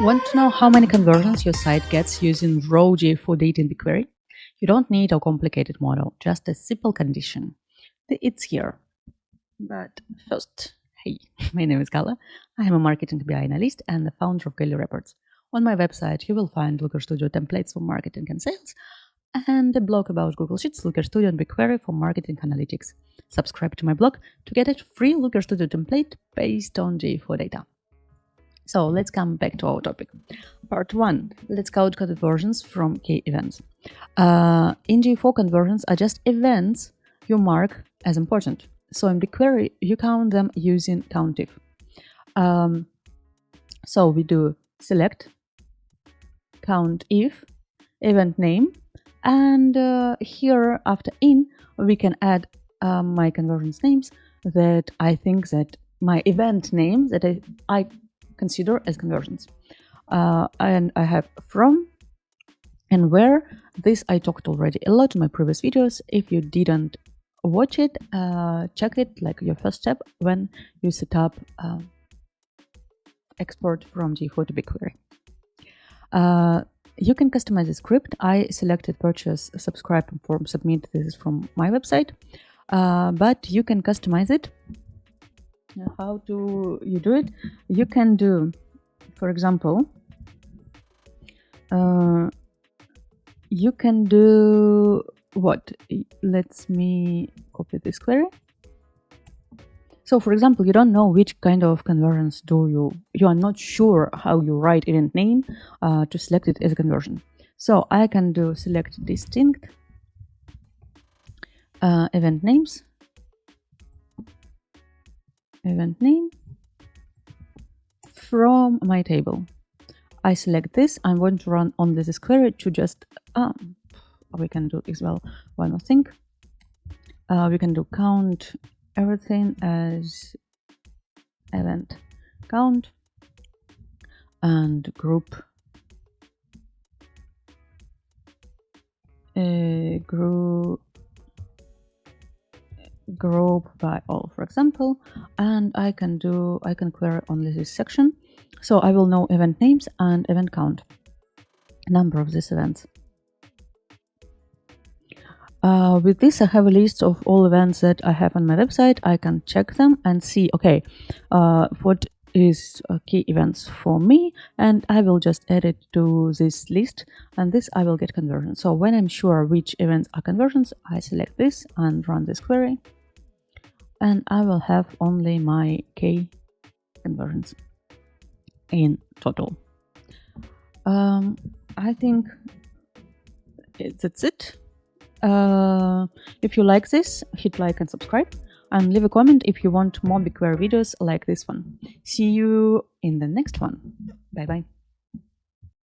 Want to know how many conversions your site gets using raw GA4 data in BigQuery? You don't need a complicated model, just a simple condition. It's here. But first, hey, my name is Gala. I am a marketing BI analyst and the founder of Gala Reports. On my website, you will find Looker Studio templates for marketing and sales, and a blog about Google Sheets, Looker Studio, and BigQuery for marketing analytics. Subscribe to my blog to get a free Looker Studio template based on GA4 data. So let's come back to our topic. Part 1. Let's count conversions from key events. In GA4, conversions are just events you mark as important. So in BigQuery, you count them using COUNTIF. So we do select, COUNTIF, event name, and here after in, we can add my conversions names that I think that my event name that I consider as conversions. And I have from and where. This I talked already a lot in my previous videos. If you didn't watch it, check it like your first step when you set up export from GA4 to BigQuery. You can customize the script. I selected purchase, subscribe, inform, submit. This is from my website, but you can customize it. How do you do it? You can do, for example, you can do what? Let me copy this query. So, for example, you don't know which kind of conversions you are not sure how you write event name to select it as a conversion. So I can do select distinct event names, event name from my table. I select this. I'm going to run on this query to just we can do as well one more thing. We can do count everything as event count and group group by all, for example, and I can query only this section, so I will know event names and event count, number of these events. With this, I have a list of all events that I have on my website. I can check them and see, okay, what is key events for me, and I will just add it to this list, and this I will get conversions. So when I'm sure which events are conversions, I select this and run this query, and I will have only my key conversions in total. I think that's it. If you like this, hit like and subscribe, and leave a comment if you want more BigQuery videos like this one. See you in the next one. Bye bye.